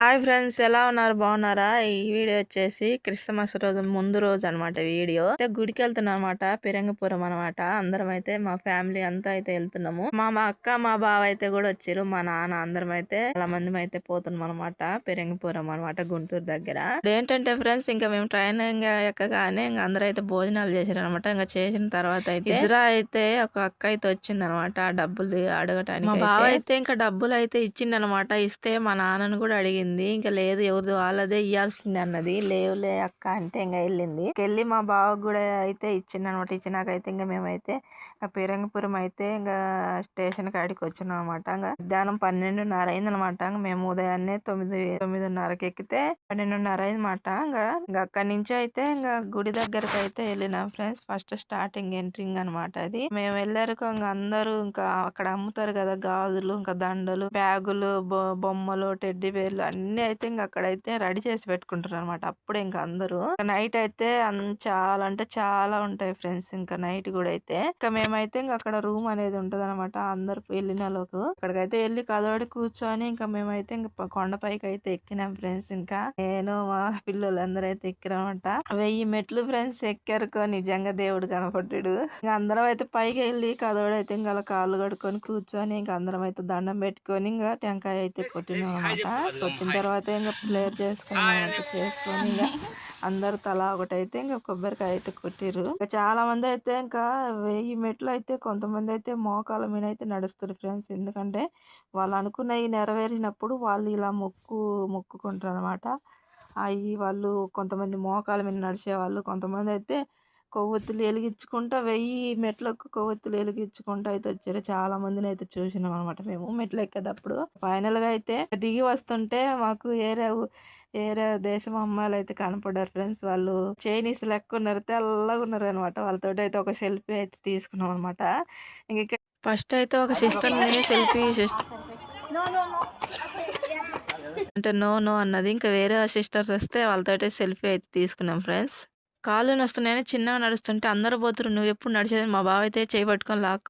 Hi friends, ఎలా ఉన్నారు? బాగున్నారా? ఈ వీడియో వచ్చేసి క్రిస్మస్ రోజు ముందు రోజు అనమాట. వీడియో అయితే గుడికి వెళ్తున్నాం అనమాట, పిరంగపురం అనమాట. అందరం అయితే మా ఫ్యామిలీ అంతా అయితే వెళ్తున్నాము. మా అక్క మా బావ అయితే కూడా వచ్చారు, మా నాన్న అందరం అయితే చాలా మంది అయితే పోతున్నాం అనమాట. పిరంగపురం అనమాట, గుంటూరు దగ్గర. ఏంటంటే ఫ్రెండ్స్, ఇంకా మేము ట్రైన్ ఎక్కగానే ఇంకా అందరూ అయితే భోజనాలు చేశారు అనమాట. ఇంకా చేసిన తర్వాత అయితే ఇజ్రా అయితే ఒక అక్క అయితే వచ్చింది అనమాట డబ్బులు అడగటానికి. మా బావ అయితే ఇంకా డబ్బులు అయితే ఇచ్చింది అనమాట. ఇస్తే మా నాన్నను కూడా అడిగింది. ఇంకా లేదు, ఎవరిది వాళ్ళదే ఇయ్యాల్సింది అన్నది. లేవులే అక్క అంటే ఇంకా వెళ్ళింది. వెళ్ళి మా బావకు కూడా అయితే ఇచ్చింది అనమాట. ఇచ్చినాకైతే ఇంకా మేమైతే పిరంగపురం అయితే ఇంకా స్టేషన్ కాడికి వచ్చినాం అనమాట. ఇంకా మధ్యాహ్నం 12:30 అయింది అనమాట. మేము ఉదయాన్నే 9:30కి ఎక్కితే 12:30 అయిందన్నమాట. ఇంకా అక్కడి నుంచి అయితే ఇంకా గుడి దగ్గరకు అయితే వెళ్ళినాం ఫ్రెండ్స్. ఫస్ట్ స్టార్టింగ్ ఎంట్రింగ్ అనమాట అది. మేము వెళ్ళారు ఇంకా అందరూ ఇంకా అక్కడ అమ్ముతారు కదా గాజులు, ఇంకా దండలు, బ్యాగులు, బొమ్మలు, టెడ్డీ బేర్లు అన్ని అయితే ఇంకా అక్కడైతే రెడీ చేసి పెట్టుకుంటారు అనమాట. అప్పుడే ఇంకా అందరూ నైట్ అయితే చాలా అంటే చాలా ఉంటాయి ఫ్రెండ్స్. ఇంకా నైట్ కూడా అయితే ఇంకా మేమైతే ఇంకా అక్కడ రూమ్ అనేది ఉంటది అనమాట. అందరు వెళ్ళిన లోకు అక్కడికైతే వెళ్ళి కదోడి కూర్చొని ఇంకా మేమైతే ఇంకా కొండపైకి అయితే ఎక్కినాం ఫ్రెండ్స్. ఇంకా నేను మా పిల్లలు అందరూ అయితే ఎక్కిరనమాట. 1000 మెట్లు ఫ్రెండ్స్ ఎక్కారుకో, నిజంగా దేవుడు కనపడ్డాడు. ఇంకా అందరం అయితే పైకి వెళ్ళి కదోడైతే ఇంకా అలా కాళ్ళు కడుక్కొని కూర్చొని ఇంకా అందరం అయితే దండం పెట్టుకొని ఇంకా టెంకాయ అయితే కొట్టినాం అనమాట. కొట్టిన తర్వాత ఇంకా ప్రేయర్ చేసుకొని ఇంకా అందరు తలా ఒకటైతే ఇంకా కొబ్బరికాయ అయితే కొట్టిర్రు. ఇంకా చాలా మంది అయితే ఇంకా 1000 మెట్లు అయితే కొంతమంది అయితే మోకాల మీద అయితే నడుస్తారు ఫ్రెండ్స్. ఎందుకంటే వాళ్ళు అనుకున్నవి నెరవేరినప్పుడు వాళ్ళు ఇలా మొక్కుకుంటారు అనమాట. అవి వాళ్ళు కొంతమంది మోకాల మీద నడిచే వాళ్ళు, కొంతమంది అయితే కొవ్వొత్తులు వెలిగించుకుంటా 1000 మెట్లకు కొవ్వొత్తులు వెలిగించుకుంటా అయితే వచ్చారు. చాలా మందిని అయితే చూసినాం అనమాట మేము మెట్లు ఎక్కేటప్పుడు. ఫైనల్ గా అయితే దిగి వస్తుంటే మాకు ఏరే దేశం అమ్మాయిలు అయితే కనపడ్డారు ఫ్రెండ్స్. వాళ్ళు చైనీస్ లెక్క ఉన్నారు, తెల్లగా ఉన్నారు అనమాట. వాళ్ళతో అయితే ఒక సెల్ఫీ అయితే తీసుకున్నాం అనమాట. ఇంక ఫస్ట్ అయితే ఒక సిస్టర్ సెల్ఫీ అంటే నో నో అన్నది. ఇంకా వేరే సిస్టర్స్ వస్తే వాళ్ళతో సెల్ఫీ అయితే తీసుకున్నాం ఫ్రెండ్స్. కాళ్ళు నొస్తున్నాయని చిన్నగా నడుస్తుంటే అందరూ పోతురు, నువ్వు ఎప్పుడు నడిచేది? మా బావ అయితే చేయి పట్టుకొని